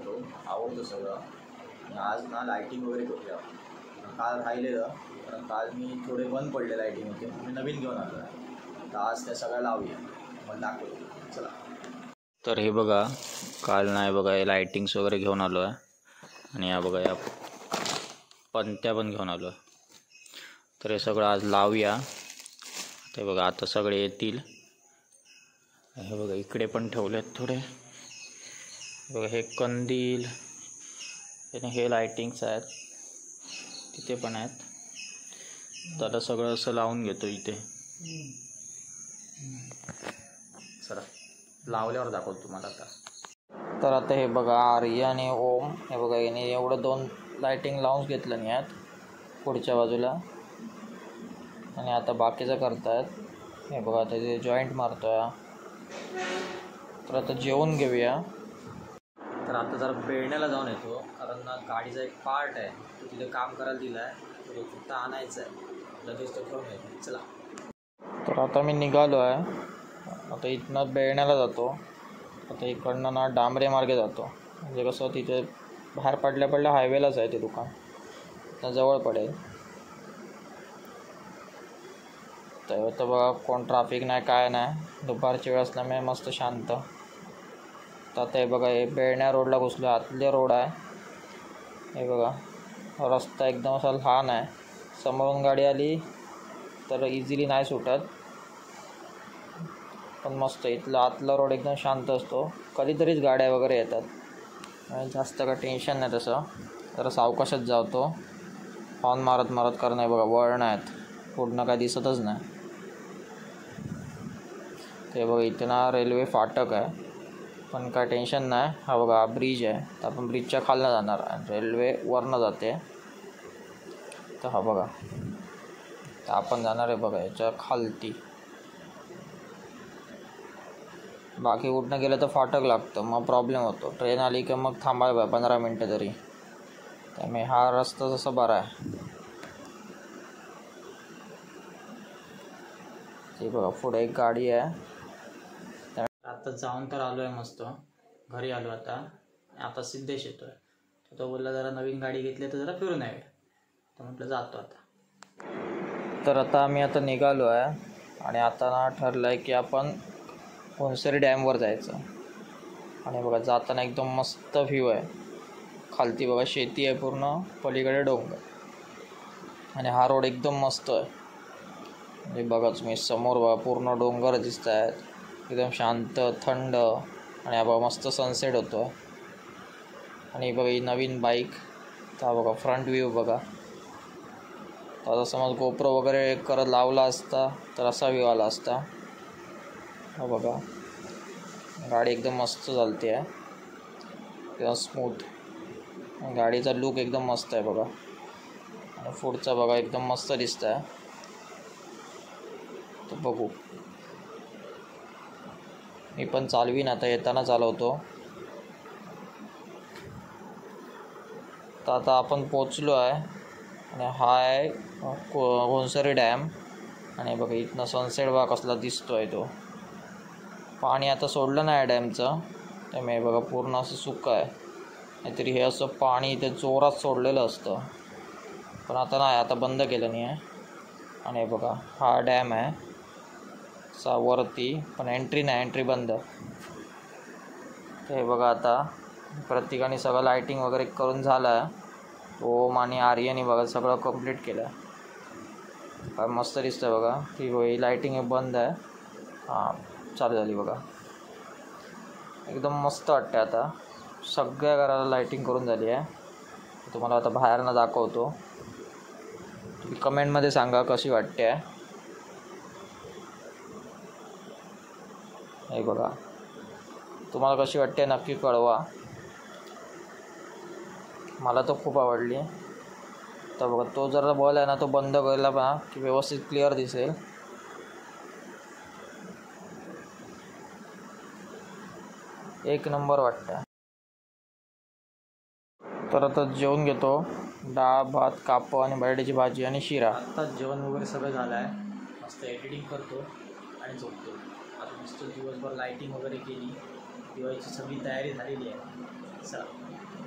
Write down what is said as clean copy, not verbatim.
करतो, आवडतं सगळं. आणि आज ना लायटिंग वगैरे करूया. काल राहिलेलं, कारण काल मी थोडे बंद पडले लायटिंग होते, मी नवीन घेऊन आलो आहे. तर आज त्या सगळ्या लावूया, मग दाखवतो. चला. तर हे बघा, काल नाही बघा हे लायटिंग्स वगैरे घेऊन आलो आहे. आणि या बघा या पंत्या पण घेऊन आलो आहे. तर हे सगळं आज लावूया. ते बघा आता सगळे येतील. हे बघा इकडे पण ठेवलेत थोडे. बघा हे कंदील आणि हे लायटिंग्स आहेत, तिथे पण आहेत. तर आता सगळं असं लावून घेतो इथे. चला लावल्यावर दाखवतो तुम्हाला आता. तर आता हे बघा आर्य आणि ओम, हे बघा याने एवढं 2 लायटिंग लावून घेतलं नाही आहेत पुढच्या बाजूला. आणि आता बाकीचं करतायत. हे बघा आता ते जॉईंट मारतोय. तर आता जेवून घेऊया. तर आता जरा बेळण्याला जाऊन येतो, कारण ना गाडीचा एक पार्ट आहे तो तिथे काम करायला दिला आहे, तो फक्त आणायचा आहे. लगेच तो घेऊन येतो. चला. तर आता मी निघालो आहे. आता इथनं बेळण्याला जातो. आता इकडनं ना डांबरे मार्गे जातो, म्हणजे कसं तिथे बाहेर पडल्या हायवेलाच आहे ते दुकान, तर जवळ पडेल. तर बघा कोण ट्रॅफिक नाही काय नाही, दुपारची वेळ असल्यामुळे मस्त शांत. तर आता हे बघा हे बेळण्या रोडला घुसलो, आतले रोड आहे. हे बघा रस्ता एकदम असा लहान आहे, समोरून गाडी आली तर इझिली नाही सुटत, पण मस्त इथला आतला रोड एकदम शांत असतो. कधीतरीच गाड्या वगैरे येतात, जास्त का टेन्शन नाही तसं. जरा सावकाशच जातो, हॉर्न मारत मारत, कारण आहे बघा वळण आहेत, पुढनं काय दिसतच नाही. ते बघा इथे ना रेल्वे फाटक आहे, पण काय टेन्शन नाही. हा बघा ब्रिज आहे, तर आपण ब्रिजच्या खालनं जाणार आणि रेल्वे वरनं जाते. तर हा बघा, तर आपण जाणार आहे बघा याच्या खालती. बाकी कुठनं गेलं तर फाटक लागतं, मग प्रॉब्लेम होतो. ट्रेन आली की मग थांबायला 15 मिनटं तरी. त्यामुळे हा रस्ता जसा बरा आहे. ते बघा पुढे एक गाडी आहे. आता जाऊन तर आलो आहे, मस्त घरी आलो. आता सिद्धेश येतोय. तो बोलला जरा नवीन गाडी घेतली तर जरा फिरून यावे, तर म्हटलं जातो आता. तर आता आम्ही आता निघालो आहे आणि आता ना ठरलं आहे की आपण घोणसरी डॅमवर जायचं. आणि बघा जाताना एकदम मस्त व्ह्यू आहे. खालती बघा शेती आहे पूर्ण, पलीकडे डोंगर, आणि हा रोड एकदम मस्त आहे. म्हणजे बघा तुम्ही समोर बघा पूर्ण डोंगर दिसत आहेत, एकदम शांत थंड. आणि हा बघा मस्त सनसेट होतो. आणि बघा ही नवीन बाईक, तर बघा फ्रंट व्ह्यू बघा. आता समज गोप्रो वगैरे करत लावला असता तर असा व्ह्यू आला असता. हा बघा गाडी एकदम मस्त चालते आहे, एकदम स्मूथ. गाडीचा लुक एकदम मस्त आहे बघा. आणि पुढचा बघा एकदम मस्त दिसत आहे. तर बघू, मी पण चालवीन आता, येताना चालवतो. तर आता आपण पोचलो आहे आणि हा आहे घोणसरी डॅम. आणि बघा इथनं सनसेट बघा कसला दिसतो आहे. तो पाणी आता सोडलं नाही डॅमचं, त्यामुळे बघा पूर्ण असं सुकं आहे. नाहीतरी हे असं पाणी इथे जोरात सोडलेलं असतं, पण आता नाही, आता बंद केलं नाही आहे. आणि बघा हा डॅम आहे वरती, पण एंट्री नाही, एंट्री बंद. हे बघा आता प्रत्येकाने सगळं लायटिंग वगैरे करून झालं आहे. ओम आणि आर्यने बघा सगळं कंप्लीट केलं आहे. काय मस्त दिसतं बघा. ती ही लायटिंग बंद आहे, हां चालू झाली बघा. एकदम मस्त वाटते. आता सगळ्या घराला लायटिंग करून झाली आहे. तुम्हाला आता बाहेरनं दाखवतो, तुम्ही कमेंटमध्ये सांगा कशी वाटते आहे. हे बघा तुम्हाला कशी वाटते नक्की कळवा. मला तर खूप आवडली. तर बघा तो जरा बॉल आहे ना, तो बंद करायला पहा की व्यवस्थित क्लिअर दिसेल. एक नंबर वाटतं. तर आता जेवून घेतो, डाळ भात कापं आणि बटाट्याची भाजी आणि शिरा. आत्ताच जेवण वगैरे सगळं झालं आहे. मस्त एडिटिंग करतो आणि झोपतो. आता मस्त दिवसभर लायटिंग वगैरे केली, दिवाळीची सगळी तयारी झालेली आहे. चला.